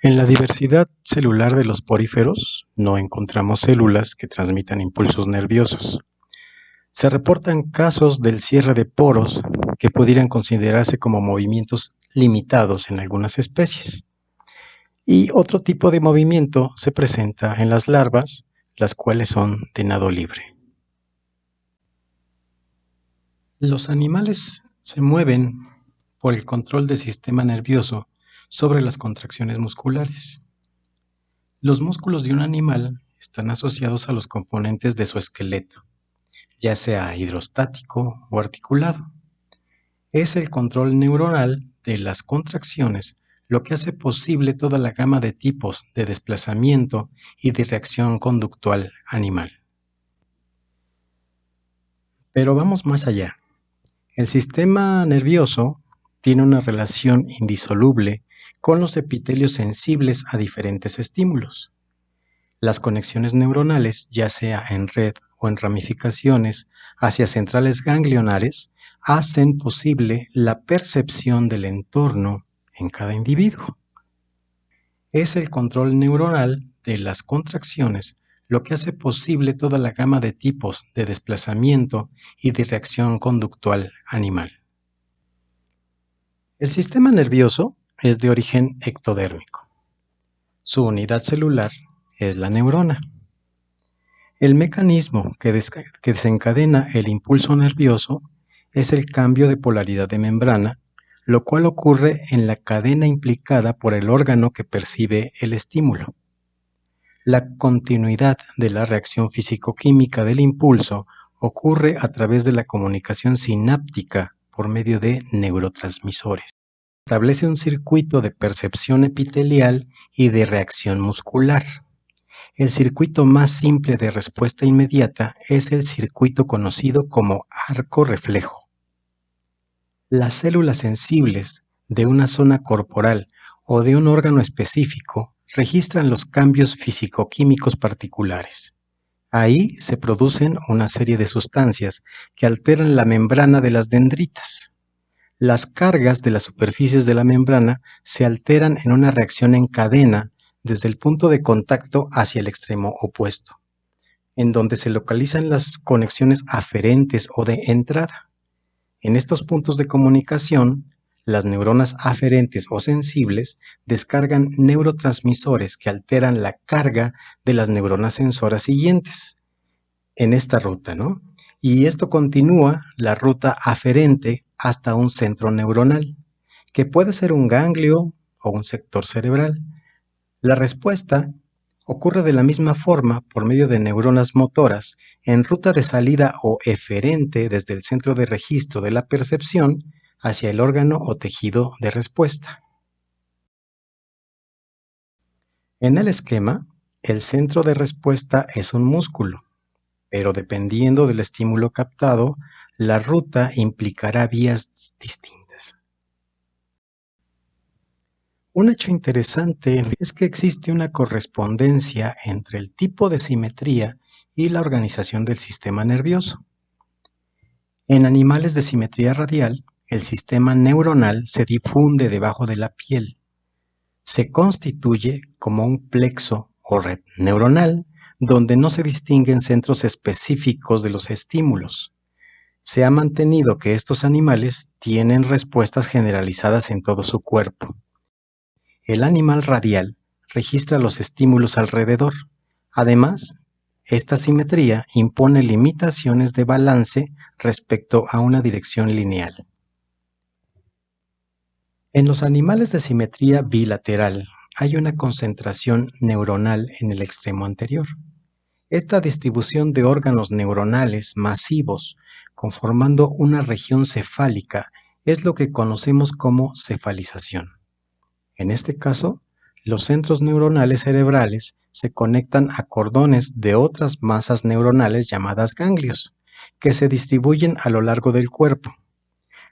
En la diversidad celular de los poríferos no encontramos células que transmitan impulsos nerviosos. Se reportan casos del cierre de poros que pudieran considerarse como movimientos limitados en algunas especies. Y otro tipo de movimiento se presenta en las larvas, las cuales son de nado libre. Los animales se mueven por el control del sistema nervioso sobre las contracciones musculares. Los músculos de un animal están asociados a los componentes de su esqueleto, ya sea hidrostático o articulado. Es el control neuronal de las contracciones lo que hace posible toda la gama de tipos de desplazamiento y de reacción conductual animal. Pero vamos más allá. El sistema nervioso tiene una relación indisoluble con los epitelios sensibles a diferentes estímulos. Las conexiones neuronales, ya sea en red o en ramificaciones hacia centrales ganglionares, hacen posible la percepción del entorno en cada individuo. Es el control neuronal de las contracciones lo que hace posible toda la gama de tipos de desplazamiento y de reacción conductual animal. El sistema nervioso es de origen ectodérmico. Su unidad celular es la neurona. El mecanismo que desencadena el impulso nervioso es el cambio de polaridad de membrana, lo cual ocurre en la cadena implicada por el órgano que percibe el estímulo. La continuidad de la reacción físico-química del impulso ocurre a través de la comunicación sináptica por medio de neurotransmisores. Establece un circuito de percepción epitelial y de reacción muscular. El circuito más simple de respuesta inmediata es el circuito conocido como arco reflejo. Las células sensibles de una zona corporal o de un órgano específico registran los cambios físico-químicos particulares. Ahí se producen una serie de sustancias que alteran la membrana de las dendritas. Las cargas de las superficies de la membrana se alteran en una reacción en cadena desde el punto de contacto hacia el extremo opuesto, en donde se localizan las conexiones aferentes o de entrada. En estos puntos de comunicación, las neuronas aferentes o sensibles descargan neurotransmisores que alteran la carga de las neuronas sensoras siguientes en esta ruta, ¿no? Y esto continúa la ruta aferente hasta un centro neuronal, que puede ser un ganglio o un sector cerebral. La respuesta ocurre de la misma forma por medio de neuronas motoras en ruta de salida o eferente desde el centro de registro de la percepción hacia el órgano o tejido de respuesta. En el esquema, el centro de respuesta es un músculo, pero dependiendo del estímulo captado, la ruta implicará vías distintas. Un hecho interesante es que existe una correspondencia entre el tipo de simetría y la organización del sistema nervioso. En animales de simetría radial, el sistema neuronal se difunde debajo de la piel. Se constituye como un plexo o red neuronal donde no se distinguen centros específicos de los estímulos. Se ha mantenido que estos animales tienen respuestas generalizadas en todo su cuerpo. El animal radial registra los estímulos alrededor. Además, esta simetría impone limitaciones de balance respecto a una dirección lineal. En los animales de simetría bilateral hay una concentración neuronal en el extremo anterior. Esta distribución de órganos neuronales masivos conformando una región cefálica es lo que conocemos como cefalización. En este caso, los centros neuronales cerebrales se conectan a cordones de otras masas neuronales llamadas ganglios, que se distribuyen a lo largo del cuerpo.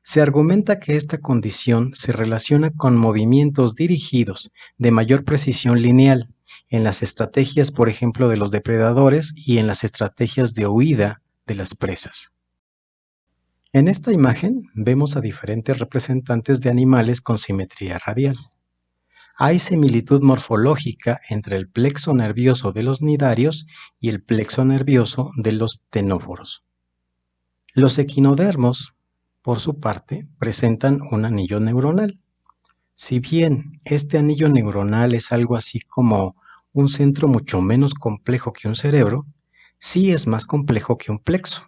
Se argumenta que esta condición se relaciona con movimientos dirigidos de mayor precisión lineal en las estrategias, por ejemplo, de los depredadores y en las estrategias de huida de las presas. En esta imagen vemos a diferentes representantes de animales con simetría radial. Hay similitud morfológica entre el plexo nervioso de los cnidarios y el plexo nervioso de los ctenóforos. Los equinodermos, por su parte, presentan un anillo neuronal. Si bien este anillo neuronal es algo así como un centro mucho menos complejo que un cerebro, sí es más complejo que un plexo.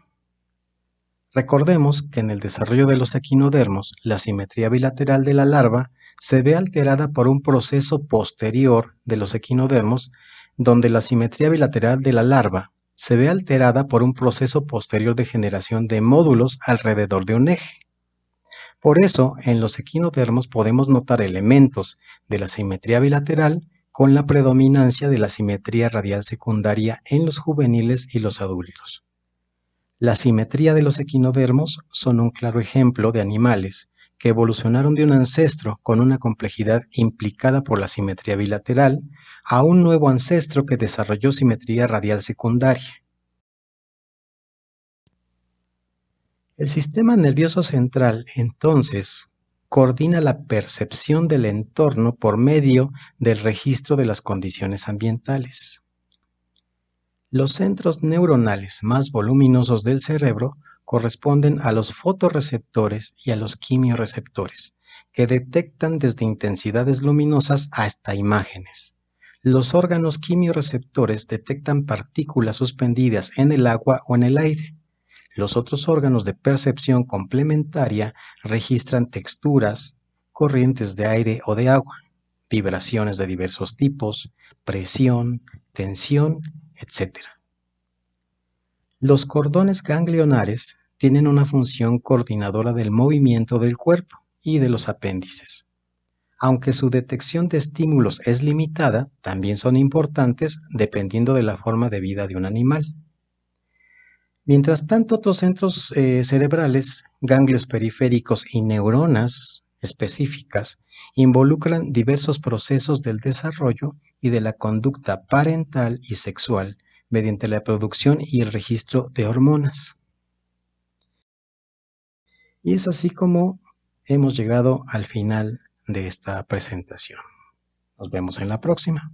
Recordemos que en el desarrollo de los equinodermos, la simetría bilateral de la larva se ve alterada por un proceso posterior de los equinodermos, donde la simetría bilateral de la larva se ve alterada por un proceso posterior de generación de módulos alrededor de un eje. Por eso, en los equinodermos podemos notar elementos de la simetría bilateral con la predominancia de la simetría radial secundaria en los juveniles y los adultos. La simetría de los equinodermos son un claro ejemplo de animales que evolucionaron de un ancestro con una complejidad implicada por la simetría bilateral a un nuevo ancestro que desarrolló simetría radial secundaria. El sistema nervioso central, entonces, coordina la percepción del entorno por medio del registro de las condiciones ambientales. Los centros neuronales más voluminosos del cerebro corresponden a los fotorreceptores y a los quimiorreceptores, que detectan desde intensidades luminosas hasta imágenes. Los órganos quimiorreceptores detectan partículas suspendidas en el agua o en el aire. Los otros órganos de percepción complementaria registran texturas, corrientes de aire o de agua, vibraciones de diversos tipos, presión, tensión, etc. Los cordones ganglionares tienen una función coordinadora del movimiento del cuerpo y de los apéndices. Aunque su detección de estímulos es limitada, también son importantes dependiendo de la forma de vida de un animal. Mientras tanto, otros centros cerebrales, ganglios periféricos y neuronas específicas involucran diversos procesos del desarrollo y de la conducta parental y sexual mediante la producción y el registro de hormonas. Y es así como hemos llegado al final de esta presentación. Nos vemos en la próxima.